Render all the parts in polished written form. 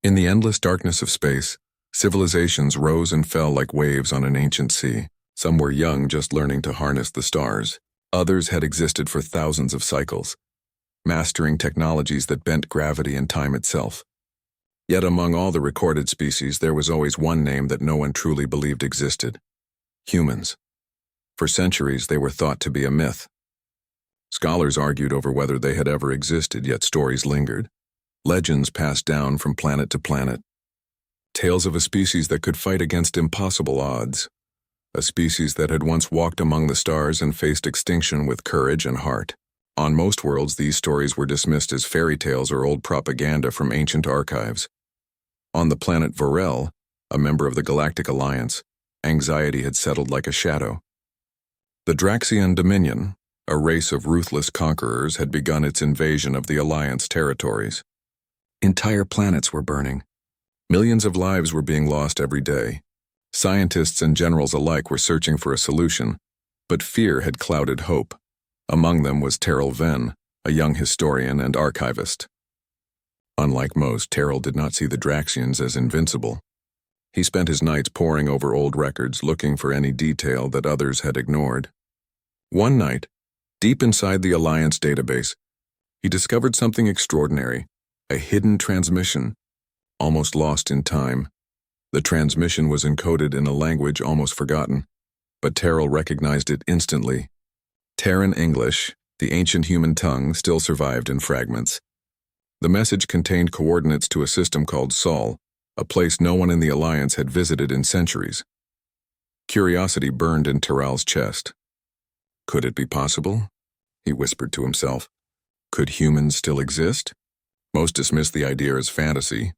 In the endless darkness of space, civilizations rose and fell like waves on an ancient sea. Some were young, just learning to harness the stars. Others had existed for thousands of cycles, mastering technologies that bent gravity and time itself. Yet among all the recorded species, there was always one name that no one truly believed existed: humans. For centuries, they were thought to be a myth. Scholars argued over whether they had ever existed, yet stories lingered. Legends passed down from planet to planet. Tales of a species that could fight against impossible odds. A species that had once walked among the stars and faced extinction with courage and heart. On most worlds, these stories were dismissed as fairy tales or old propaganda from ancient archives. On the planet Vorel, a member of the Galactic Alliance, anxiety had settled like a shadow. The Draxian Dominion, a race of ruthless conquerors, had begun its invasion of the Alliance territories. Entire planets were burning. Millions of lives were being lost every day. Scientists and generals alike were searching for a solution, but fear had clouded hope. Among them was Terrell Venn, a young historian and archivist. Unlike most, Terrell did not see the Draxians as invincible. He spent his nights poring over old records, looking for any detail that others had ignored. One night, deep inside the Alliance database, he discovered something extraordinary: a hidden transmission, almost lost in time. The transmission was encoded in a language almost forgotten, but Terrell recognized it instantly. Terran English, the ancient human tongue, still survived in fragments. The message contained coordinates to a system called Sol, a place no one in the Alliance had visited in centuries. Curiosity burned in Terrell's chest. Could it be possible? He whispered to himself. Could humans still exist? Most dismissed the idea as fantasy.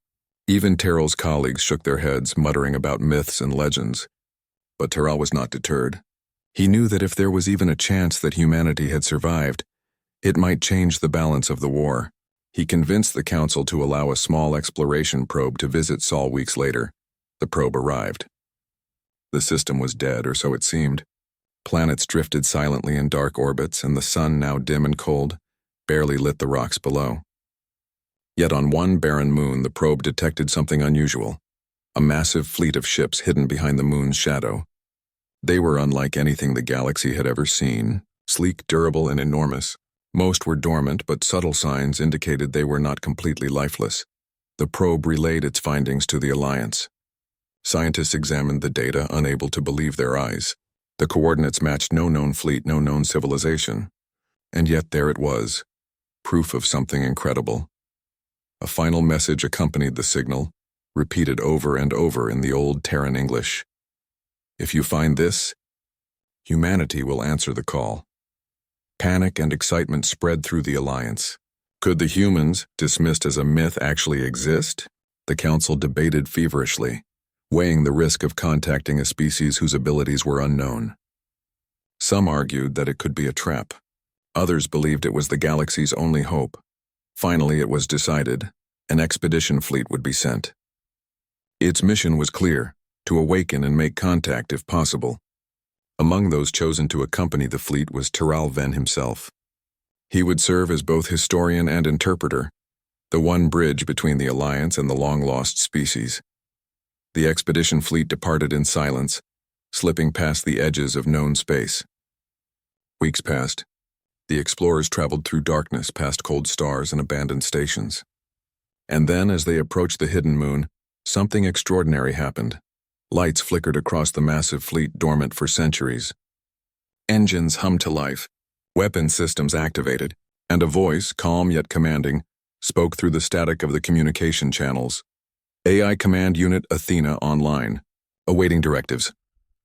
Even Terrell's colleagues shook their heads, muttering about myths and legends. But Terrell was not deterred. He knew that if there was even a chance that humanity had survived, it might change the balance of the war. He convinced the Council to allow a small exploration probe to visit Sol weeks later. The probe arrived. The system was dead, or so it seemed. Planets drifted silently in dark orbits, and the sun, now dim and cold, barely lit the rocks below. Yet on one barren moon, the probe detected something unusual: a massive fleet of ships hidden behind the moon's shadow. They were unlike anything the galaxy had ever seen, sleek, durable, and enormous. Most were dormant, but subtle signs indicated they were not completely lifeless. The probe relayed its findings to the Alliance. Scientists examined the data, unable to believe their eyes. The coordinates matched no known fleet, no known civilization. And yet there it was, proof of something incredible. A final message accompanied the signal, repeated over and over in the old Terran English. If you find this, humanity will answer the call. Panic and excitement spread through the Alliance. Could the humans, dismissed as a myth, actually exist? The Council debated feverishly, weighing the risk of contacting a species whose abilities were unknown. Some argued that it could be a trap. Others believed it was the galaxy's only hope. Finally, it was decided: an expedition fleet would be sent. Its mission was clear: to awaken and make contact if possible. Among those chosen to accompany the fleet was Terrell Venn himself. He would serve as both historian and interpreter, the one bridge between the Alliance and the long-lost species. The expedition fleet departed in silence, slipping past the edges of known space. Weeks passed. The explorers traveled through darkness, past cold stars and abandoned stations. And then, as they approached the hidden moon, something extraordinary happened. Lights flickered across the massive fleet dormant for centuries. Engines hummed to life, weapon systems activated, and a voice, calm yet commanding, spoke through the static of the communication channels. AI Command Unit Athena online, awaiting directives.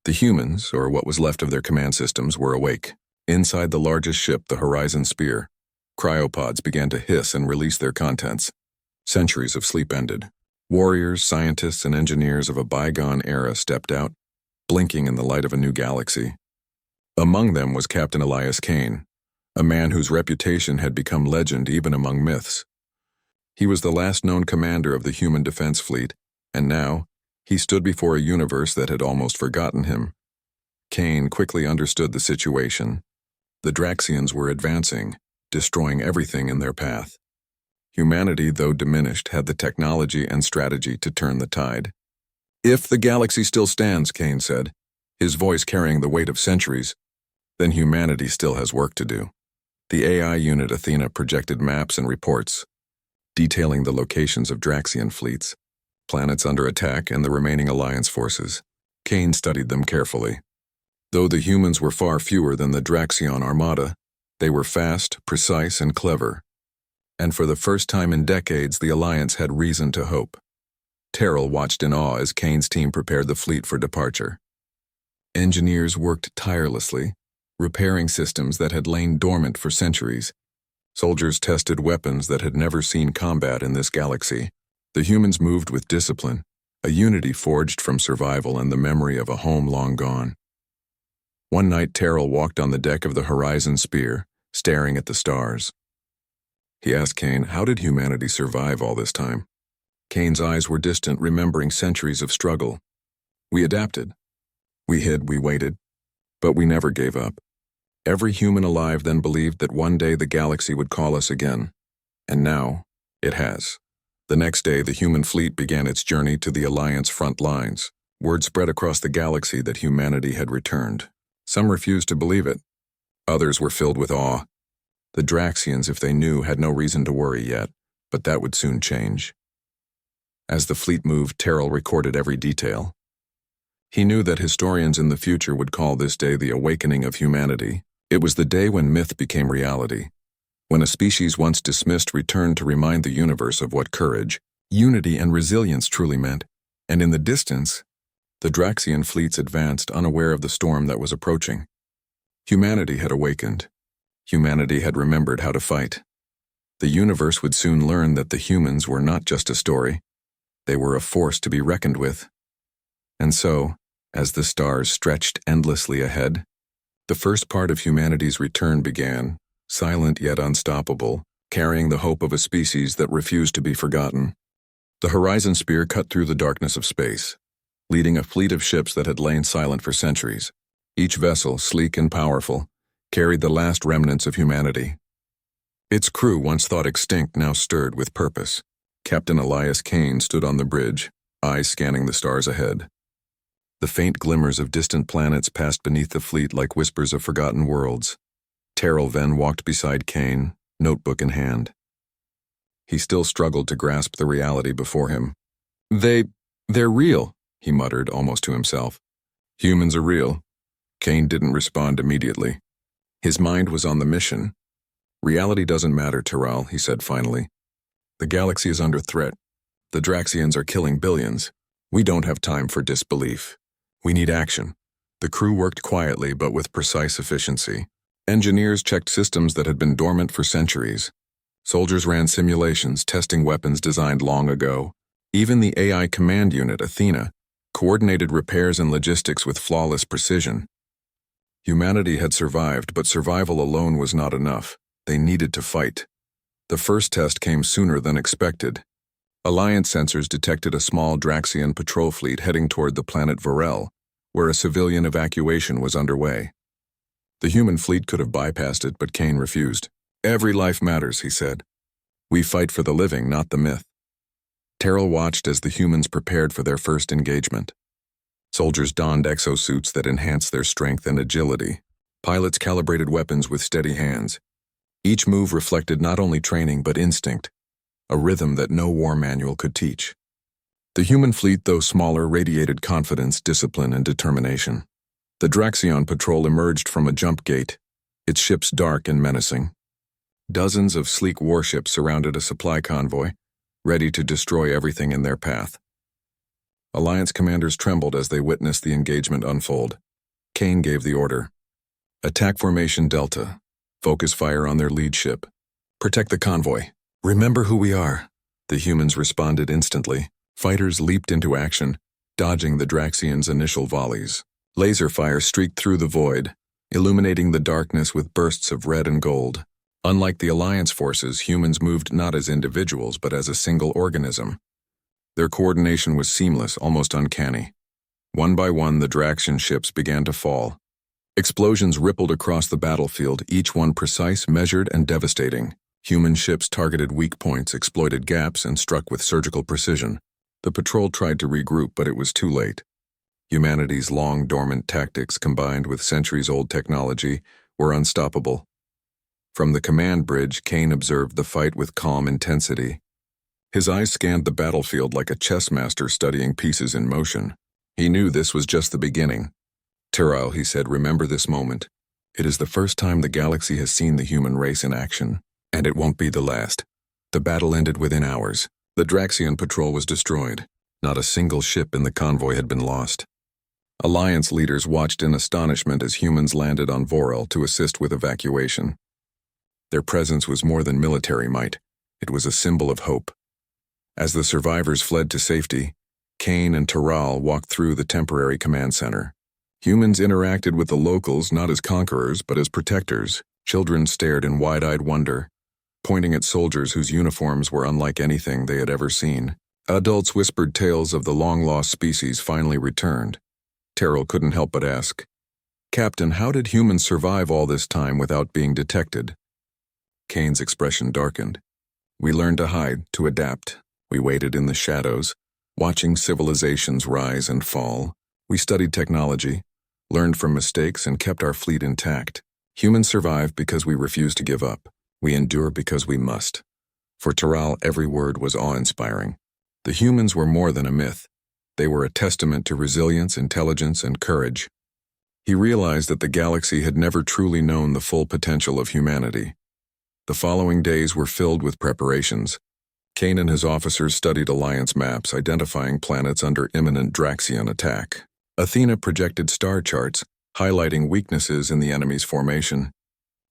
The humans, or what was left of their command systems, were awake. Inside the largest ship, the Horizon Spear, cryopods began to hiss and release their contents. Centuries of sleep ended. Warriors, scientists, and engineers of a bygone era stepped out, blinking in the light of a new galaxy. Among them was Captain Elias Kane, a man whose reputation had become legend even among myths. He was the last known commander of the human defense fleet, and now he stood before a universe that had almost forgotten him. Kane quickly understood the situation. The Draxians were advancing, destroying everything in their path. Humanity, though diminished, had the technology and strategy to turn the tide. "If the galaxy still stands," Kane said, his voice carrying the weight of centuries, "then humanity still has work to do." The AI unit Athena projected maps and reports, detailing the locations of Draxian fleets, planets under attack, and the remaining Alliance forces. Kane studied them carefully. Though the humans were far fewer than the Draxion armada, they were fast, precise, and clever. And for the first time in decades, the Alliance had reason to hope. Terrell watched in awe as Kane's team prepared the fleet for departure. Engineers worked tirelessly, repairing systems that had lain dormant for centuries. Soldiers tested weapons that had never seen combat in this galaxy. The humans moved with discipline, a unity forged from survival and the memory of a home long gone. One night, Terrell walked on the deck of the Horizon Spear, staring at the stars. He asked Kane, how did humanity survive all this time? Kane's eyes were distant, remembering centuries of struggle. "We adapted. We hid, we waited. But we never gave up. Every human alive then believed that one day the galaxy would call us again. And now, it has." The next day, the human fleet began its journey to the Alliance front lines. Word spread across the galaxy that humanity had returned. Some refused to believe it. Others were filled with awe. The Draxians, if they knew, had no reason to worry yet, but that would soon change. As the fleet moved, Terrell recorded every detail. He knew that historians in the future would call this day the awakening of humanity. It was the day when myth became reality, when a species once dismissed returned to remind the universe of what courage, unity, and resilience truly meant. And in the distance, the Draxian fleets advanced, unaware of the storm that was approaching. Humanity had awakened. Humanity had remembered how to fight. The universe would soon learn that the humans were not just a story. They were a force to be reckoned with. And so, as the stars stretched endlessly ahead, the first part of humanity's return began, silent yet unstoppable, carrying the hope of a species that refused to be forgotten. The Horizon Spear cut through the darkness of space, leading a fleet of ships that had lain silent for centuries. Each vessel, sleek and powerful, carried the last remnants of humanity. Its crew, once thought extinct, now stirred with purpose. Captain Elias Kane stood on the bridge, eyes scanning the stars ahead. The faint glimmers of distant planets passed beneath the fleet like whispers of forgotten worlds. Terrell then walked beside Kane, notebook in hand. He still struggled to grasp the reality before him. They're real," he muttered, almost to himself. "Humans are real." Kane didn't respond immediately. His mind was on the mission. "Reality doesn't matter, Terrell," he said finally. "The galaxy is under threat. The Draxians are killing billions. We don't have time for disbelief. We need action." The crew worked quietly but with precise efficiency. Engineers checked systems that had been dormant for centuries. Soldiers ran simulations, testing weapons designed long ago. Even the AI command unit, Athena, coordinated repairs and logistics with flawless precision. Humanity had survived, but survival alone was not enough. They needed to fight. The first test came sooner than expected. Alliance sensors detected a small Draxian patrol fleet heading toward the planet Varel, where a civilian evacuation was underway. The human fleet could have bypassed it, but Kane refused. "Every life matters," he said. "We fight for the living, not the myth." Terrell watched as the humans prepared for their first engagement. Soldiers donned exosuits that enhanced their strength and agility. Pilots calibrated weapons with steady hands. Each move reflected not only training but instinct, a rhythm that no war manual could teach. The human fleet, though smaller, radiated confidence, discipline, and determination. The Draxion patrol emerged from a jump gate, its ships dark and menacing. Dozens of sleek warships surrounded a supply convoy, ready to destroy everything in their path. Alliance commanders trembled as they witnessed the engagement unfold. Kane gave the order. "Attack formation Delta. Focus fire on their lead ship. Protect the convoy. Remember who we are." The humans responded instantly. Fighters leaped into action, dodging the Draxians' initial volleys. Laser fire streaked through the void, illuminating the darkness with bursts of red and gold. Unlike the Alliance forces, humans moved not as individuals but as a single organism. Their coordination was seamless, almost uncanny. One by one, the Draxian ships began to fall. Explosions rippled across the battlefield, each one precise, measured, and devastating. Human ships targeted weak points, exploited gaps, and struck with surgical precision. The patrol tried to regroup, but it was too late. Humanity's long-dormant tactics, combined with centuries-old technology, were unstoppable. From the command bridge, Kane observed the fight with calm intensity. His eyes scanned the battlefield like a chess master studying pieces in motion. He knew this was just the beginning. "Tyrell," he said, "remember this moment. It is the first time the galaxy has seen the human race in action, and it won't be the last." The battle ended within hours. The Draxian patrol was destroyed. Not a single ship in the convoy had been lost. Alliance leaders watched in astonishment as humans landed on Vorel to assist with evacuation. Their presence was more than military might. It was a symbol of hope. As the survivors fled to safety, Kane and Tyrell walked through the temporary command center. Humans interacted with the locals not as conquerors but as protectors. Children stared in wide-eyed wonder, pointing at soldiers whose uniforms were unlike anything they had ever seen. Adults whispered tales of the long-lost species finally returned. Tyrell couldn't help but ask, "Captain, how did humans survive all this time without being detected?" Kane's expression darkened. "We learned to hide, to adapt. We waited in the shadows, watching civilizations rise and fall. We studied technology, learned from mistakes, and kept our fleet intact. Humans survive because we refuse to give up. We endure because we must." For Tyrell, every word was awe-inspiring. The humans were more than a myth. They were a testament to resilience, intelligence, and courage. He realized that the galaxy had never truly known the full potential of humanity. The following days were filled with preparations. Kane and his officers studied Alliance maps, identifying planets under imminent Draxian attack. Athena projected star charts, highlighting weaknesses in the enemy's formation.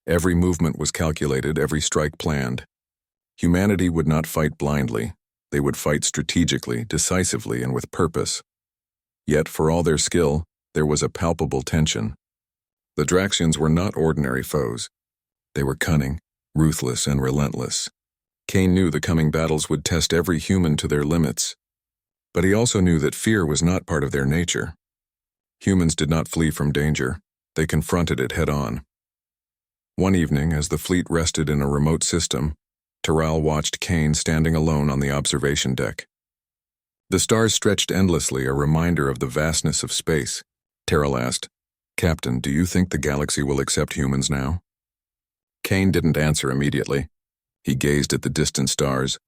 Every movement was calculated, every strike planned. Humanity would not fight blindly. They would fight strategically, decisively, and with purpose. Yet, for all their skill, there was a palpable tension. The Draxians were not ordinary foes. They were cunning, ruthless, and relentless. Kane knew the coming battles would test every human to their limits. But he also knew that fear was not part of their nature. Humans did not flee from danger. They confronted it head-on. One evening, as the fleet rested in a remote system, Tyrell watched Kane standing alone on the observation deck. The stars stretched endlessly, a reminder of the vastness of space. Tyrell asked, "Captain, do you think the galaxy will accept humans now?" Kane didn't answer immediately. He gazed at the distant stars,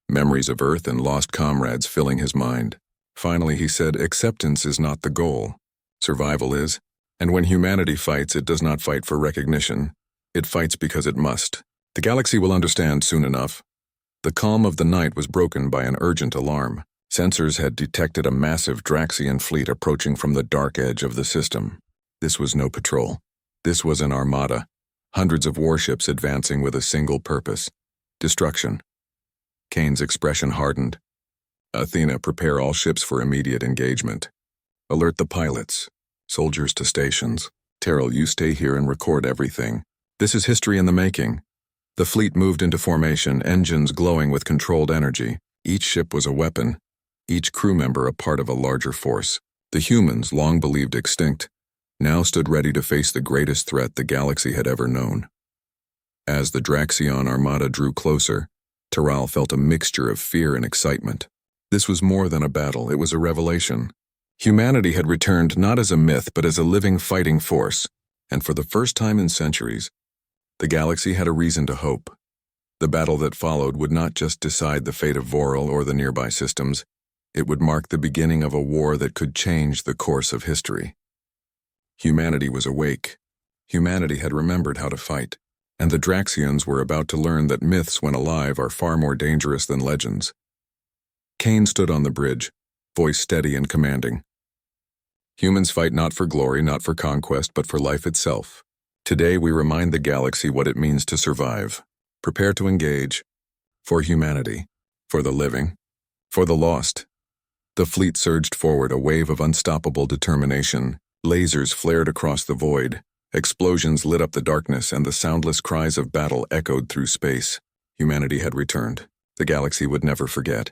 memories of Earth and lost comrades filling his mind. Finally, he said, "Acceptance is not the goal. Survival is. And when humanity fights, it does not fight for recognition. It fights because it must. The galaxy will understand soon enough." The calm of the night was broken by an urgent alarm. Sensors had detected a massive Draxian fleet approaching from the dark edge of the system. This was no patrol. This was an armada. Hundreds of warships advancing with a single purpose: destruction. Kane's expression hardened. "Athena, prepare all ships for immediate engagement. Alert the pilots. Soldiers to stations. Tyrell, you stay here and record everything. This is history in the making." The fleet moved into formation, engines glowing with controlled energy. Each ship was a weapon, each crew member a part of a larger force. The humans, long believed extinct, now stood ready to face the greatest threat the galaxy had ever known. As the Draxion armada drew closer, Tyrell felt a mixture of fear and excitement. This was more than a battle, it was a revelation. Humanity had returned not as a myth but as a living fighting force, and for the first time in centuries, the galaxy had a reason to hope. The battle that followed would not just decide the fate of Vorel or the nearby systems, it would mark the beginning of a war that could change the course of history. Humanity was awake. Humanity had remembered how to fight, and the Draxians were about to learn that myths, when alive, are far more dangerous than legends. Kane stood on the bridge, voice steady and commanding. "Humans fight not for glory, not for conquest, but for life itself. Today we remind the galaxy what it means to survive. Prepare to engage. For humanity. For the living. For the lost." The fleet surged forward, a wave of unstoppable determination. Lasers flared across the void. Explosions lit up the darkness, and the soundless cries of battle echoed through space. Humanity had returned. The galaxy would never forget.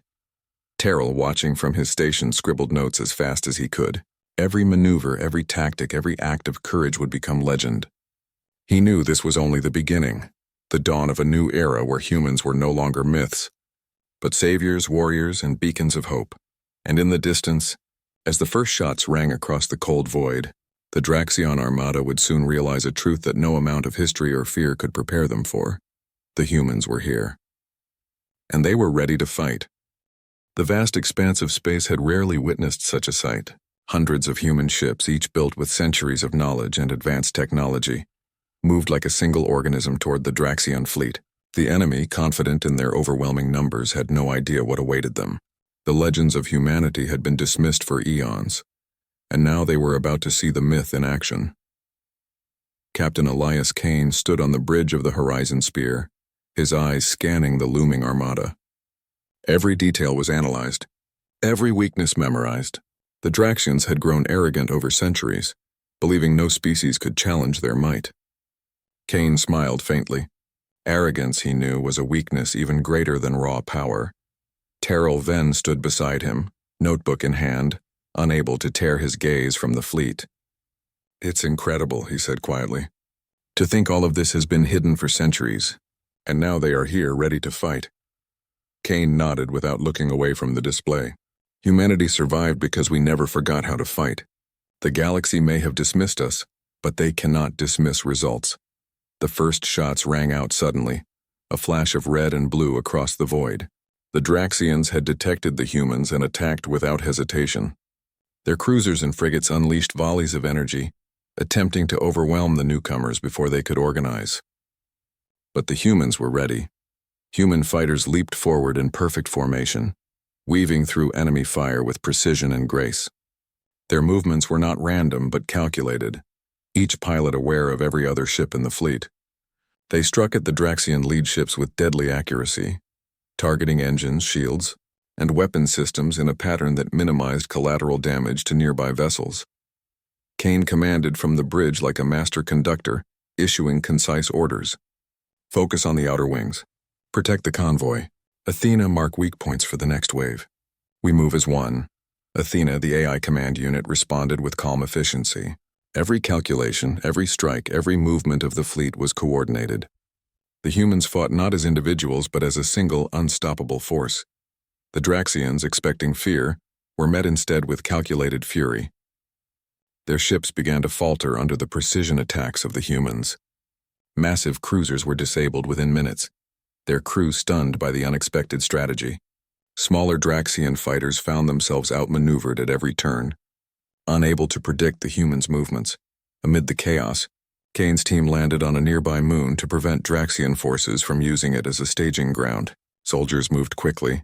Tyrell, watching from his station, scribbled notes as fast as he could. Every maneuver, every tactic, every act of courage would become legend. He knew this was only the beginning. the dawn of a new era where humans were no longer myths, but saviors, warriors, and beacons of hope. And in the distance, as the first shots rang across the cold void, the Draxion Armada would soon realize a truth that no amount of history or fear could prepare them for. The humans were here. And they were ready to fight. The vast expanse of space had rarely witnessed such a sight. Hundreds of human ships, each built with centuries of knowledge and advanced technology, moved like a single organism toward the Draxion fleet. The enemy, confident in their overwhelming numbers, had no idea what awaited them. The legends of humanity had been dismissed for eons, and now they were about to see the myth in action. Captain Elias Kane stood on the bridge of the Horizon Spear, his eyes scanning the looming armada. Every detail was analyzed, every weakness memorized. The Draxians had grown arrogant over centuries, believing no species could challenge their might. Kane smiled faintly. Arrogance, he knew, was a weakness even greater than raw power. Terrell Venn stood beside him, notebook in hand, unable to tear his gaze from the fleet. "It's incredible," he said quietly. "To think all of this has been hidden for centuries, and now they are here ready to fight." Kane nodded without looking away from the display. "Humanity survived because we never forgot how to fight. The galaxy may have dismissed us, but they cannot dismiss results." The first shots rang out suddenly, a flash of red and blue across the void. The Draxians had detected the humans and attacked without hesitation. Their cruisers and frigates unleashed volleys of energy, attempting to overwhelm the newcomers before they could organize. But the humans were ready. Human fighters leaped forward in perfect formation, weaving through enemy fire with precision and grace. Their movements were not random but calculated, each pilot aware of every other ship in the fleet. They struck at the Draxian lead ships with deadly accuracy, targeting engines, shields, and weapon systems in a pattern that minimized collateral damage to nearby vessels. Kane commanded from the bridge like a master conductor, issuing concise orders. "Focus on the outer wings. Protect the convoy. Athena, mark weak points for the next wave. We move as one." Athena, the AI command unit, responded with calm efficiency. Every calculation, every strike, every movement of the fleet was coordinated. The humans fought not as individuals but as a single, unstoppable force. The Draxians, expecting fear, were met instead with calculated fury. Their ships began to falter under the precision attacks of the humans. Massive cruisers were disabled within minutes, their crew stunned by the unexpected strategy. Smaller Draxian fighters found themselves outmaneuvered at every turn, unable to predict the humans' movements. Amid the chaos, Kane's team landed on a nearby moon to prevent Draxian forces from using it as a staging ground. Soldiers moved quickly,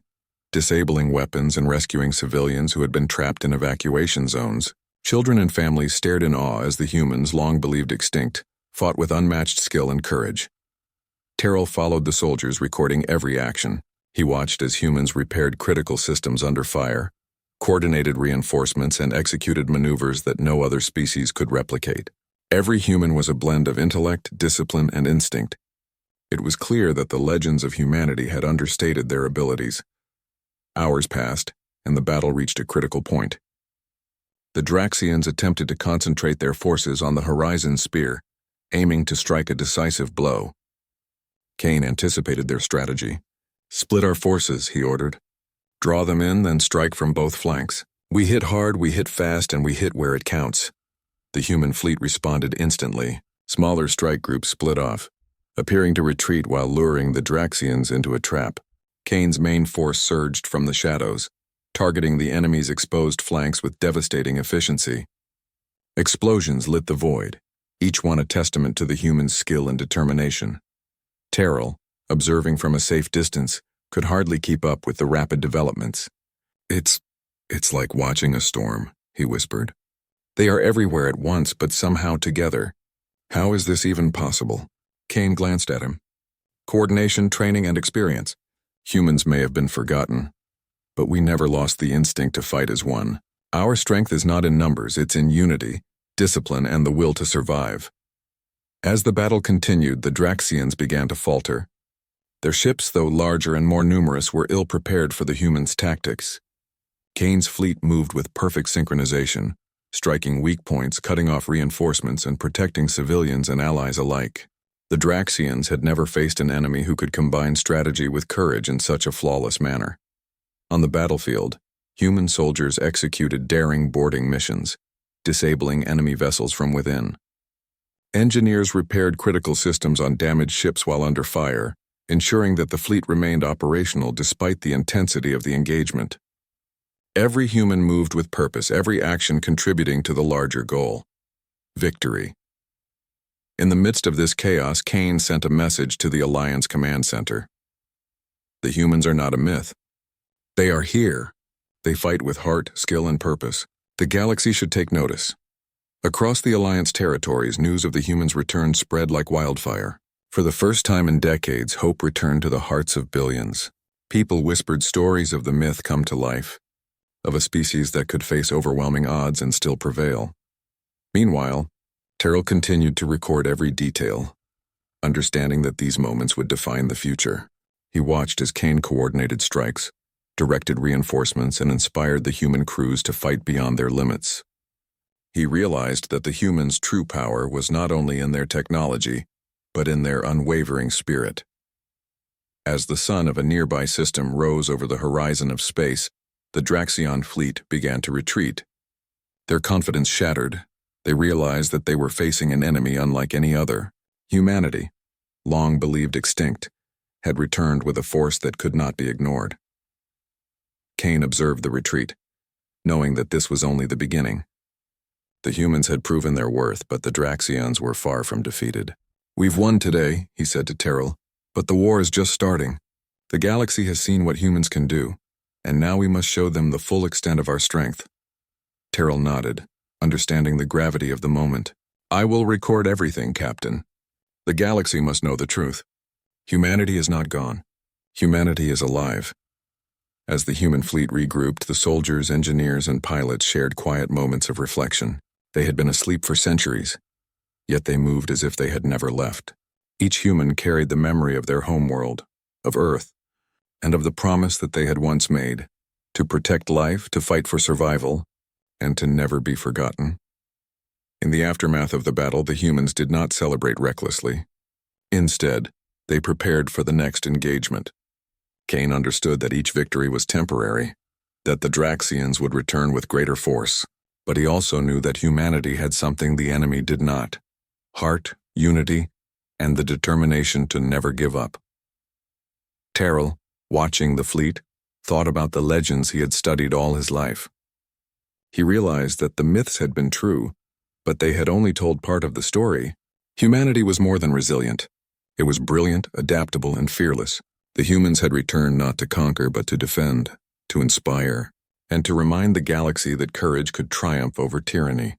disabling weapons and rescuing civilians who had been trapped in evacuation zones. Children and families stared in awe as the humans, long believed extinct, fought with unmatched skill and courage. Terrell followed the soldiers, recording every action. He watched as humans repaired critical systems under fire, coordinated reinforcements, and executed maneuvers that no other species could replicate. Every human was a blend of intellect, discipline, and instinct. It was clear that the legends of humanity had understated their abilities. Hours passed, and the battle reached a critical point. The Draxians attempted to concentrate their forces on the Horizon Spear, aiming to strike a decisive blow. Kane anticipated their strategy. "Split our forces," he ordered. "Draw them in, then strike from both flanks. We hit hard, we hit fast, and we hit where it counts." The human fleet responded instantly. Smaller strike groups split off, appearing to retreat while luring the Draxians into a trap. Kane's main force surged from the shadows, targeting the enemy's exposed flanks with devastating efficiency. Explosions lit the void, each one a testament to the humans' skill and determination. Terrell, observing from a safe distance, could hardly keep up with the rapid developments. It's like watching a storm," he whispered. "They are everywhere at once, but somehow together. How is this even possible?" Kane glanced at him. "Coordination, training, and experience. Humans may have been forgotten, but we never lost the instinct to fight as one. Our strength is not in numbers, it's in unity, discipline, and the will to survive." As the battle continued, the Draxians began to falter. Their ships, though larger and more numerous, were ill-prepared for the humans' tactics. Kane's fleet moved with perfect synchronization, striking weak points, cutting off reinforcements, and protecting civilians and allies alike. The Draxians had never faced an enemy who could combine strategy with courage in such a flawless manner. On the battlefield, human soldiers executed daring boarding missions, disabling enemy vessels from within. Engineers repaired critical systems on damaged ships while under fire, ensuring that the fleet remained operational despite the intensity of the engagement. Every human moved with purpose, every action contributing to the larger goal: victory. In the midst of this chaos, Kane sent a message to the Alliance Command Center. The humans are not a myth. They are here. They fight with heart, skill, and purpose. The galaxy should take notice. Across the Alliance territories, news of the humans' return spread like wildfire. For the first time in decades, hope returned to the hearts of billions. People whispered stories of the myth come to life, of a species that could face overwhelming odds and still prevail. Meanwhile, Terrell continued to record every detail, understanding that these moments would define the future. He watched as Kane coordinated strikes, directed reinforcements, and inspired the human crews to fight beyond their limits. He realized that the humans' true power was not only in their technology, but in their unwavering spirit. As the sun of a nearby system rose over the horizon of space, the Draxion fleet began to retreat. Their confidence shattered. They realized that they were facing an enemy unlike any other. Humanity, long believed extinct, had returned with a force that could not be ignored. Kane observed the retreat, knowing that this was only the beginning. The humans had proven their worth, but the Draxions were far from defeated. "We've won today," he said to Terrell, "but the war is just starting. The galaxy has seen what humans can do, and now we must show them the full extent of our strength." Terrell nodded, understanding the gravity of the moment. "I will record everything, Captain. The galaxy must know the truth. Humanity is not gone. Humanity is alive." As the human fleet regrouped, the soldiers, engineers, and pilots shared quiet moments of reflection. They had been asleep for centuries, yet they moved as if they had never left. Each human carried the memory of their homeworld, of Earth, and of the promise that they had once made, to protect life, to fight for survival, and to never be forgotten. In the aftermath of the battle, the humans did not celebrate recklessly. Instead, they prepared for the next engagement. Kane understood that each victory was temporary, that the Draxians would return with greater force, but he also knew that humanity had something the enemy did not: heart, unity, and the determination to never give up. Terrell, watching the fleet, thought about the legends he had studied all his life. He realized that the myths had been true, but they had only told part of the story. Humanity was more than resilient. It was brilliant, adaptable, and fearless. The humans had returned not to conquer but to defend, to inspire, and to remind the galaxy that courage could triumph over tyranny.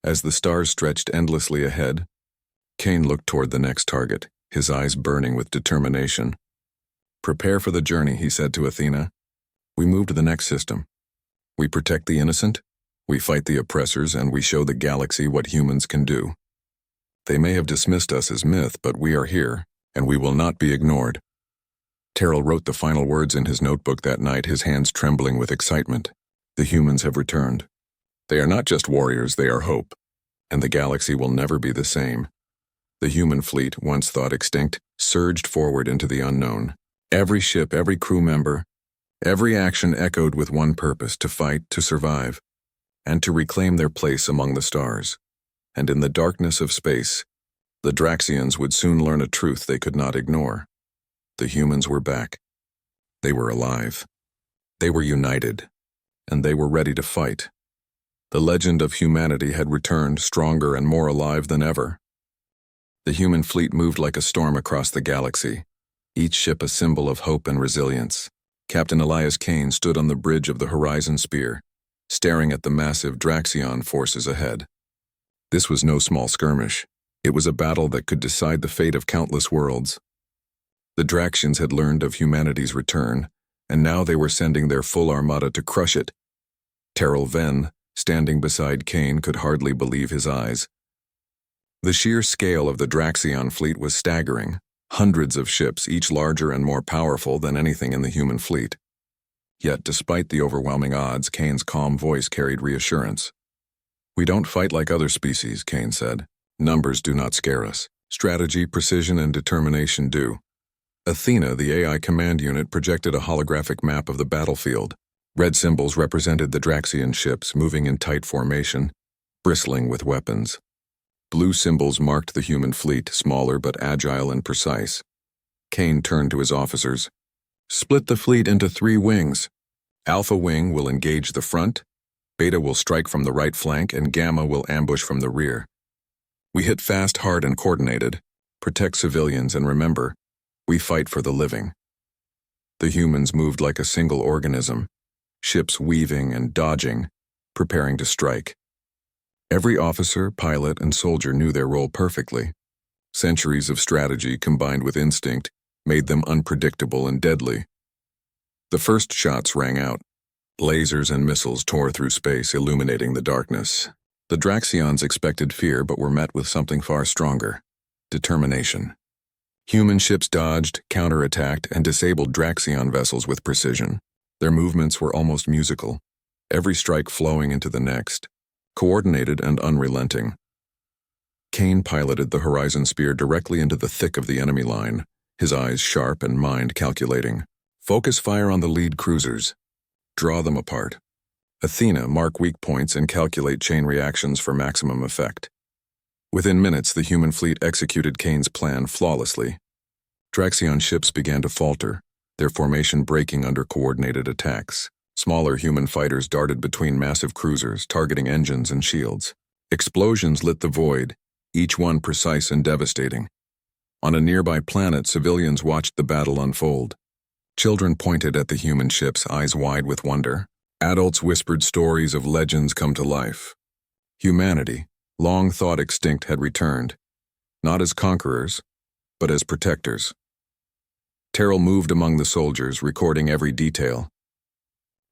As the stars stretched endlessly ahead, Kane looked toward the next target, his eyes burning with determination. "Prepare for the journey," he said to Athena. "We move to the next system. We protect the innocent, we fight the oppressors, and we show the galaxy what humans can do. They may have dismissed us as myth, but we are here, and we will not be ignored." Terrell wrote the final words in his notebook that night, his hands trembling with excitement. The humans have returned. They are not just warriors, they are hope, and the galaxy will never be the same. The human fleet, once thought extinct, surged forward into the unknown. Every ship, every crew member, every action echoed with one purpose: to fight, to survive, and to reclaim their place among the stars. And in the darkness of space, the Draxians would soon learn a truth they could not ignore. The humans were back. They were alive. They were united, and they were ready to fight. The legend of humanity had returned, stronger and more alive than ever. The human fleet moved like a storm across the galaxy, each ship a symbol of hope and resilience. Captain Elias Kane stood on the bridge of the Horizon Spear, staring at the massive Draxion forces ahead. This was no small skirmish. It was a battle that could decide the fate of countless worlds. The Draxians had learned of humanity's return, and now they were sending their full armada to crush it. Terrell Venn, standing beside Kane, could hardly believe his eyes. The sheer scale of the Draxion fleet was staggering. Hundreds of ships, each larger and more powerful than anything in the human fleet. Yet, despite the overwhelming odds, Kane's calm voice carried reassurance. "We don't fight like other species," Kane said. "Numbers do not scare us. Strategy, precision, and determination due. Athena, the AI command unit, projected a holographic map of the battlefield. Red symbols represented the Draxian ships moving in tight formation, bristling with weapons. Blue symbols marked the human fleet, smaller but agile and precise. Kane turned to his officers. Split the fleet into 3 wings. Alpha wing will engage the front, Beta will strike from the right flank, and Gamma will ambush from the rear. We hit fast, hard, and coordinated. Protect civilians, and remember, we fight for the living. The humans moved like a single organism, ships weaving and dodging, preparing to strike. Every officer, pilot, and soldier knew their role perfectly. Centuries of strategy combined with instinct made them unpredictable and deadly. The first shots rang out. Lasers and missiles tore through space, illuminating the darkness. The Draxions expected fear but were met with something far stronger: determination. Human ships dodged, counterattacked, and disabled Draxion vessels with precision. Their movements were almost musical, every strike flowing into the next, coordinated and unrelenting. Kane piloted the Horizon Spear directly into the thick of the enemy line, his eyes sharp and mind calculating. Focus fire on the lead cruisers. Draw them apart. Athena, mark weak points and calculate chain reactions for maximum effect. Within minutes, the human fleet executed Kane's plan flawlessly. Draxion ships began to falter, their formation breaking under coordinated attacks. Smaller human fighters darted between massive cruisers, targeting engines and shields. Explosions lit the void, each one precise and devastating. On a nearby planet, civilians watched the battle unfold. Children pointed at the human ships, eyes wide with wonder. Adults whispered stories of legends come to life. Humanity, long thought extinct, had returned, not as conquerors, but as protectors. Terrell moved among the soldiers, recording every detail.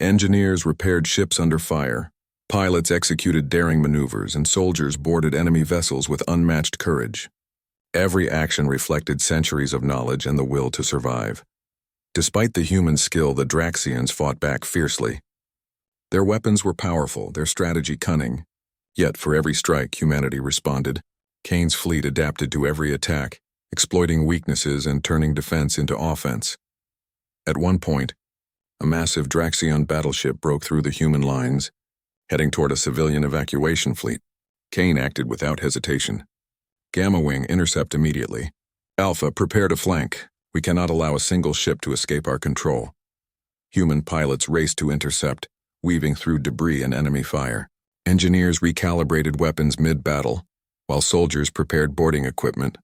Engineers repaired ships under fire, pilots executed daring maneuvers, and soldiers boarded enemy vessels with unmatched courage. Every action reflected centuries of knowledge and the will to survive. Despite the human skill, the Draxians fought back fiercely. Their weapons were powerful, their strategy cunning. Yet for every strike, humanity responded. Kane's fleet adapted to every attack, exploiting weaknesses and turning defense into offense. At one point, a massive Draxion battleship broke through the human lines, heading toward a civilian evacuation fleet. Kane acted without hesitation. Gamma Wing, intercept immediately. Alpha, prepare to flank. We cannot allow a single ship to escape our control. Human pilots raced to intercept, weaving through debris and enemy fire. Engineers recalibrated weapons mid-battle, while soldiers prepared boarding equipment.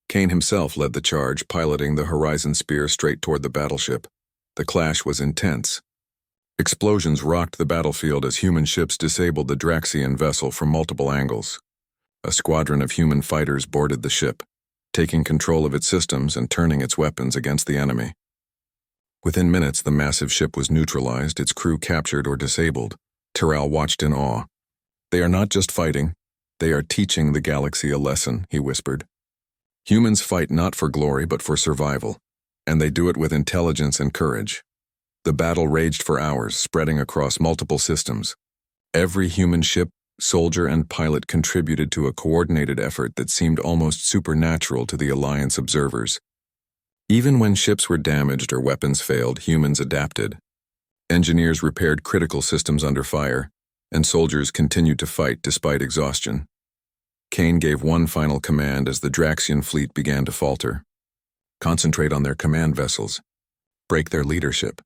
Kane himself led the charge, piloting the Horizon Spear straight toward the battleship. The clash was intense. Explosions rocked the battlefield as human ships disabled the Draxian vessel from multiple angles. A squadron of human fighters boarded the ship, taking control of its systems and turning its weapons against the enemy. Within minutes, the massive ship was neutralized, its crew captured or disabled. Terrell watched in awe. They are not just fighting, they are teaching the galaxy a lesson, he whispered. Humans fight not for glory but for survival, and they do it with intelligence and courage. The battle raged for hours, spreading across multiple systems. Every human ship, soldier, and pilot contributed to a coordinated effort that seemed almost supernatural to the Alliance observers. Even when ships were damaged or weapons failed, humans adapted. Engineers repaired critical systems under fire, and soldiers continued to fight despite exhaustion. Kane gave one final command as the Draxian fleet began to falter. Concentrate on their command vessels. Break their leadership.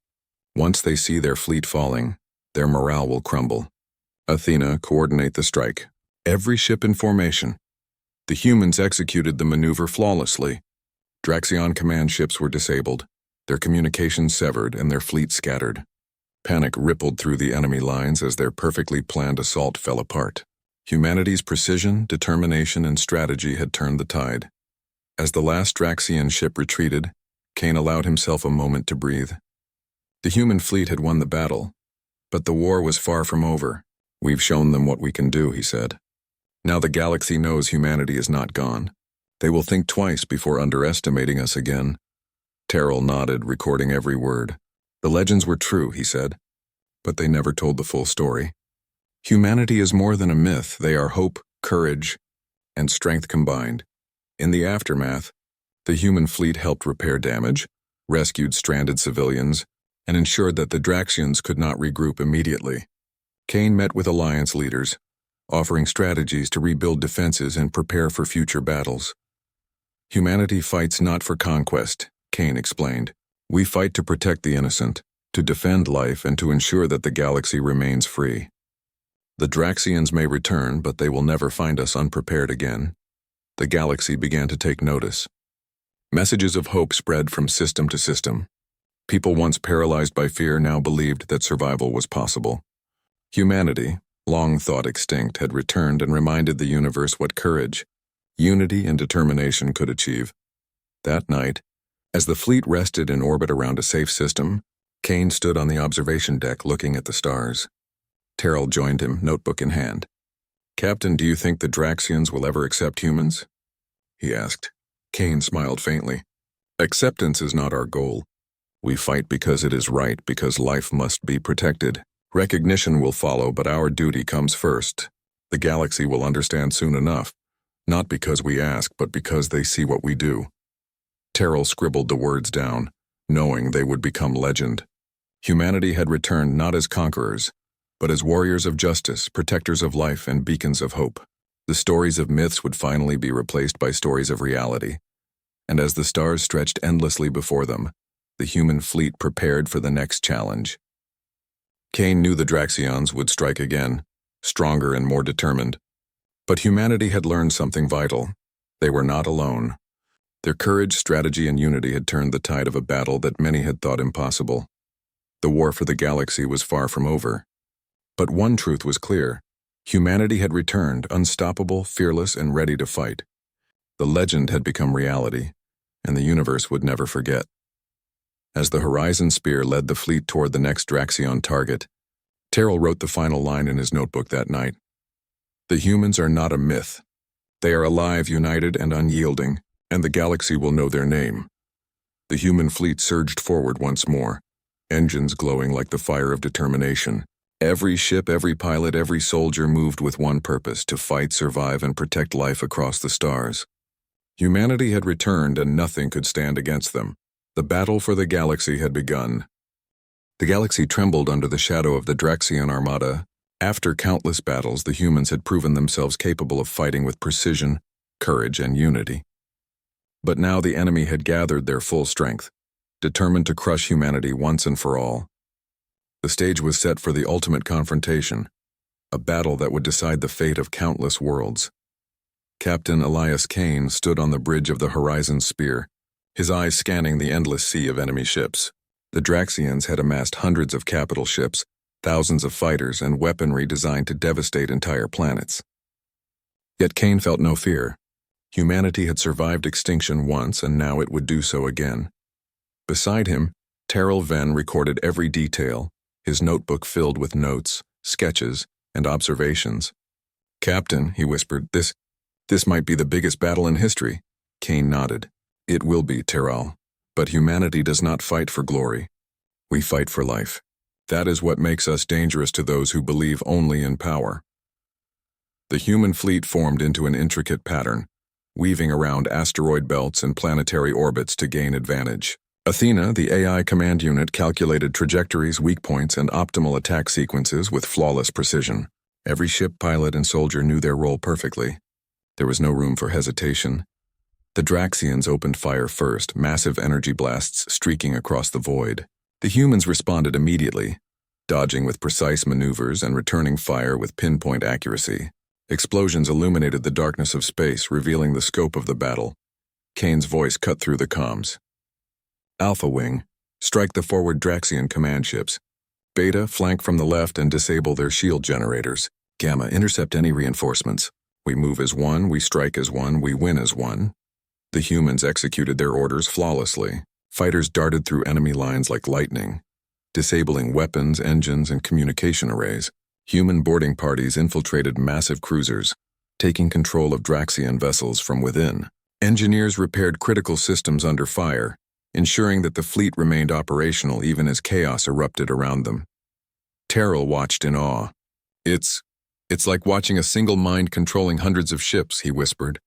Once they see their fleet falling, their morale will crumble. Athena, coordinate the strike. Every ship in formation. The humans executed the maneuver flawlessly. Draxion command ships were disabled, their communications severed, and their fleet scattered. Panic rippled through the enemy lines as their perfectly planned assault fell apart. Humanity's precision, determination, and strategy had turned the tide. As the last Draxian ship retreated, Kane allowed himself a moment to breathe. The human fleet had won the battle, but the war was far from over. We've shown them what we can do, he said. Now the galaxy knows humanity is not gone. They will think twice before underestimating us again. Terrell nodded, recording every word. The legends were true, he said, but they never told the full story. Humanity is more than a myth. They are hope, courage, and strength combined. In the aftermath, the human fleet helped repair damage, rescued stranded civilians, and ensured that the Draxians could not regroup immediately. Kane met with Alliance leaders, offering strategies to rebuild defenses and prepare for future battles. Humanity fights not for conquest, Kane explained. We fight to protect the innocent, to defend life, and to ensure that the galaxy remains free. The Draxians may return, but they will never find us unprepared again. The galaxy began to take notice. Messages of hope spread from system to system. People once paralyzed by fear now believed that survival was possible. Humanity, long thought extinct, had returned and reminded the universe what courage, unity, and determination could achieve. That night, as the fleet rested in orbit around a safe system, Kane stood on the observation deck looking at the stars. Terrell joined him, notebook in hand. "Captain, do you think the Draxians will ever accept humans?" he asked. Kane smiled faintly. "Acceptance is not our goal. We fight because it is right, because life must be protected. Recognition will follow, but our duty comes first. The galaxy will understand soon enough, not because we ask, but because they see what we do." Terrell scribbled the words down, knowing they would become legend. Humanity had returned not as conquerors, but as warriors of justice, protectors of life, and beacons of hope. The stories of myths would finally be replaced by stories of reality. And as the stars stretched endlessly before them, the human fleet prepared for the next challenge. Kane knew the Draxians would strike again, stronger and more determined. But humanity had learned something vital. They were not alone. Their courage, strategy, and unity had turned the tide of a battle that many had thought impossible. The war for the galaxy was far from over. But one truth was clear. Humanity had returned, unstoppable, fearless, and ready to fight. The legend had become reality, and the universe would never forget. As the Horizon Spear led the fleet toward the next Draxion target, Terrell wrote the final line in his notebook that night. "The humans are not a myth. They are alive, united, and unyielding, and the galaxy will know their name." The human fleet surged forward once more, engines glowing like the fire of determination. Every ship, every pilot, every soldier moved with one purpose: to fight, survive, and protect life across the stars. Humanity had returned, and nothing could stand against them. The battle for the galaxy had begun. The galaxy trembled under the shadow of the Draxian armada. After countless battles, the humans had proven themselves capable of fighting with precision, courage, and unity. But now the enemy had gathered their full strength, determined to crush humanity once and for all. The stage was set for the ultimate confrontation, a battle that would decide the fate of countless worlds. Captain Elias Kane stood on the bridge of the Horizon Spear, his eyes scanning the endless sea of enemy ships. The Draxians had amassed hundreds of capital ships, thousands of fighters, and weaponry designed to devastate entire planets. Yet Kane felt no fear. Humanity had survived extinction once, and now it would do so again. Beside him, Terrell Venn recorded every detail, his notebook filled with notes, sketches, and observations. "Captain," he whispered, this might be the biggest battle in history." Kane nodded. "It will be, Terrell. But humanity does not fight for glory. We fight for life. That is what makes us dangerous to those who believe only in power." The human fleet formed into an intricate pattern, weaving around asteroid belts and planetary orbits to gain advantage. Athena, the AI command unit, calculated trajectories, weak points, and optimal attack sequences with flawless precision. Every ship, pilot, and soldier knew their role perfectly. There was no room for hesitation. The Draxians opened fire first, massive energy blasts streaking across the void. The humans responded immediately, dodging with precise maneuvers and returning fire with pinpoint accuracy. Explosions illuminated the darkness of space, revealing the scope of the battle. Kane's voice cut through the comms. "Alpha Wing, strike the forward Draxian command ships. Beta, flank from the left and disable their shield generators. Gamma, intercept any reinforcements. We move as one, we strike as one, we win as one." The humans executed their orders flawlessly. Fighters darted through enemy lines like lightning, disabling weapons, engines, and communication arrays. Human boarding parties infiltrated massive cruisers, taking control of Draxian vessels from within. Engineers repaired critical systems under fire, ensuring that the fleet remained operational even as chaos erupted around them. Terrell watched in awe. It's like watching a single mind controlling hundreds of ships," he whispered.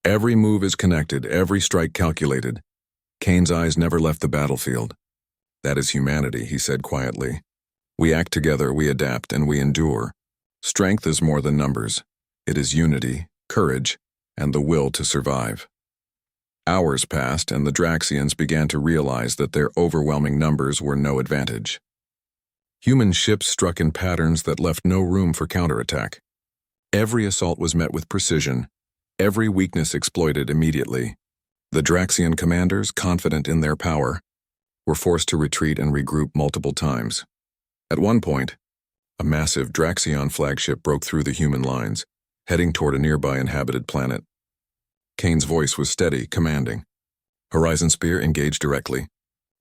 Every move is connected, every strike calculated. Kane's eyes never left the battlefield. That is humanity, he said quietly. We act together, we adapt, and we endure. Strength is more than numbers. It is unity, courage, and the will to survive. Hours passed, and the Draxians began to realize that their overwhelming numbers were no advantage. Human ships struck in patterns that left no room for counterattack. Every assault was met with precision, every weakness exploited immediately. The Draxian commanders, confident in their power, were forced to retreat and regroup multiple times. At one point, a massive Draxion flagship broke through the human lines, heading toward a nearby inhabited planet. Kane's voice was steady, commanding. Horizon Spear, engage directly.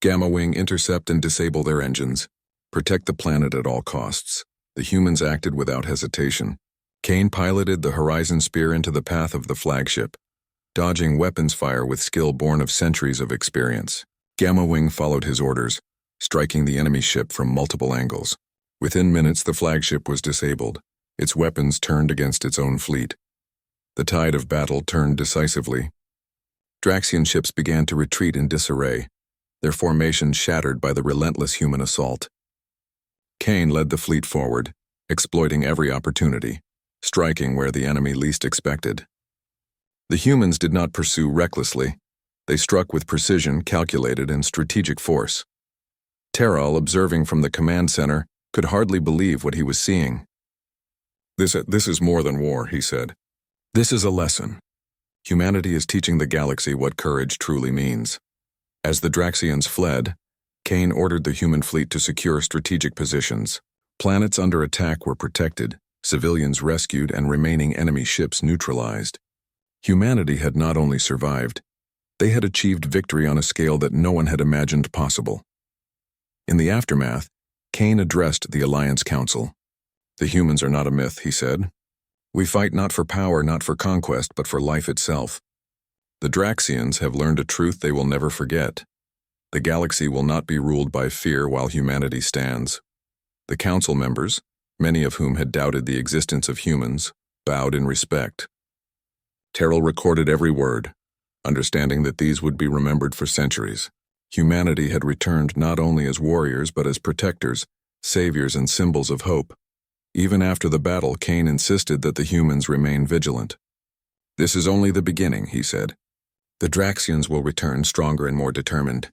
Gamma Wing, intercept and disable their engines. Protect the planet at all costs. The humans acted without hesitation. Kane piloted the Horizon Spear into the path of the flagship, dodging weapons fire with skill born of centuries of experience. Gamma Wing followed his orders, striking the enemy ship from multiple angles. Within minutes, the flagship was disabled, its weapons turned against its own fleet. The tide of battle turned decisively. Draxian ships began to retreat in disarray, their formation shattered by the relentless human assault. Kane led the fleet forward, exploiting every opportunity, striking where the enemy least expected. The humans did not pursue recklessly. They struck with precision, calculated, and strategic force. Terral, observing from the command center, could hardly believe what he was seeing. This is more than war, he said. This is a lesson. Humanity is teaching the galaxy what courage truly means. As the Draxians fled, Kane ordered the human fleet to secure strategic positions. Planets under attack were protected, civilians rescued, and remaining enemy ships neutralized. Humanity had not only survived, they had achieved victory on a scale that no one had imagined possible. In the aftermath, Kane addressed the Alliance Council. The humans are not a myth, he said. We fight not for power, not for conquest, but for life itself. The Draxians have learned a truth they will never forget. The galaxy will not be ruled by fear while humanity stands. The council members, many of whom had doubted the existence of humans, bowed in respect. Terral recorded every word, understanding that these would be remembered for centuries. Humanity had returned not only as warriors but as protectors, saviors, and symbols of hope. Even after the battle, Kane insisted that the humans remain vigilant. This is only the beginning, he said. The Draxians will return stronger and more determined.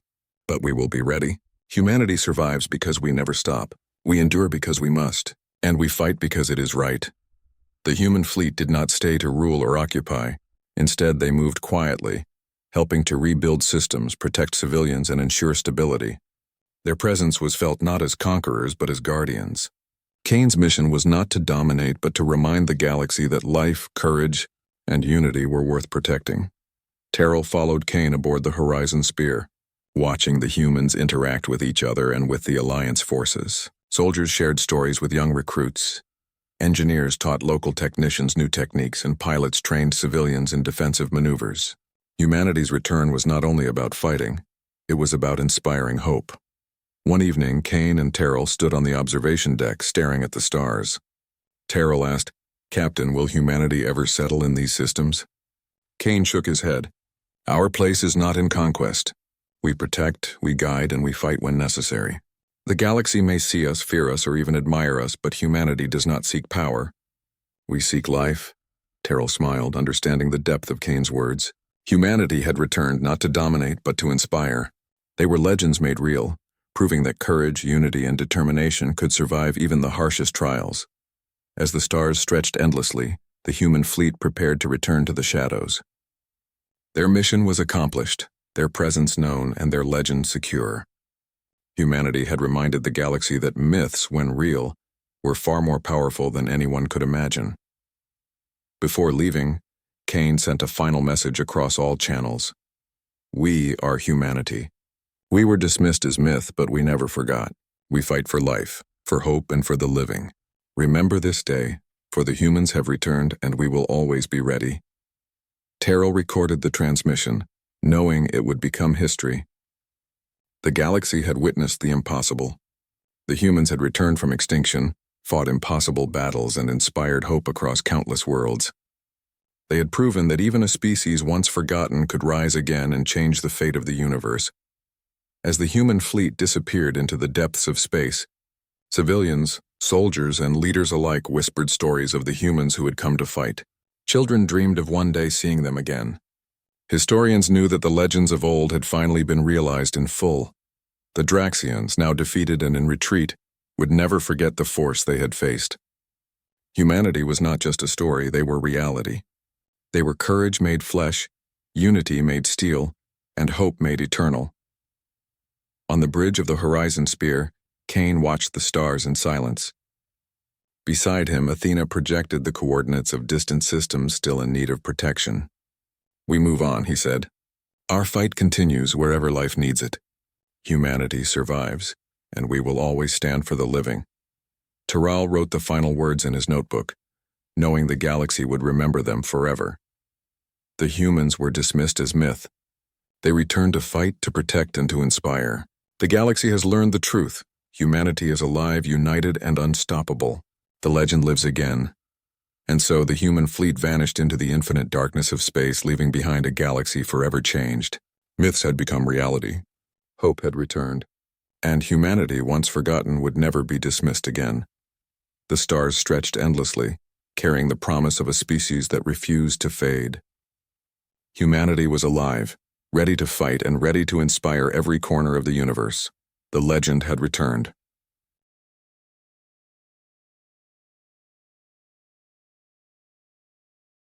But we will be ready. Humanity survives because we never stop. We endure because we must. And we fight because it is right. The human fleet did not stay to rule or occupy. Instead, they moved quietly, helping to rebuild systems, protect civilians, and ensure stability. Their presence was felt not as conquerors but as guardians. Kane's mission was not to dominate but to remind the galaxy that life, courage, and unity were worth protecting. Terral followed Kane aboard the Horizon Spear, watching the humans interact with each other and with the Alliance forces. Soldiers shared stories with young recruits. Engineers taught local technicians new techniques, and pilots trained civilians in defensive maneuvers. Humanity's return was not only about fighting, it was about inspiring hope. One evening, Kane and Terral stood on the observation deck staring at the stars. Terral asked, "Captain, will humanity ever settle in these systems?" Kane shook his head. "Our place is not in conquest. We protect, we guide, and we fight when necessary. The galaxy may see us, fear us, or even admire us, but humanity does not seek power. We seek life." Terral smiled, understanding the depth of Kane's words. Humanity had returned not to dominate, but to inspire. They were legends made real, proving that courage, unity, and determination could survive even the harshest trials. As the stars stretched endlessly, the human fleet prepared to return to the shadows. Their mission was accomplished, their presence known, and their legend secure. Humanity had reminded the galaxy that myths, when real, were far more powerful than anyone could imagine. Before leaving, Kane sent a final message across all channels. We are humanity. We were dismissed as myth, but we never forgot. We fight for life, for hope, and for the living. Remember this day, for the humans have returned and we will always be ready. Terral recorded the transmission, knowing it would become history. The galaxy had witnessed the impossible. The humans had returned from extinction, fought impossible battles, and inspired hope across countless worlds. They had proven that even a species once forgotten could rise again and change the fate of the universe. As the human fleet disappeared into the depths of space, civilians, soldiers, and leaders alike whispered stories of the humans who had come to fight. Children dreamed of one day seeing them again. Historians knew that the legends of old had finally been realized in full. The Draxians, now defeated and in retreat, would never forget the force they had faced. Humanity was not just a story, they were reality. They were courage made flesh, unity made steel, and hope made eternal. On the bridge of the Horizon Spear, Cain watched the stars in silence. Beside him, Athena projected the coordinates of distant systems still in need of protection. "We move on," he said. "Our fight continues wherever life needs it. Humanity survives, and we will always stand for the living." Taral wrote the final words in his notebook, knowing the galaxy would remember them forever. The humans were dismissed as myth. They returned to fight, to protect, and to inspire. The galaxy has learned the truth. Humanity is alive, united, and unstoppable. The legend lives again. And so the human fleet vanished into the infinite darkness of space, leaving behind a galaxy forever changed. Myths had become reality. Hope had returned. And humanity, once forgotten, would never be dismissed again. The stars stretched endlessly, carrying the promise of a species that refused to fade. Humanity was alive, ready to fight and ready to inspire every corner of the universe. The legend had returned.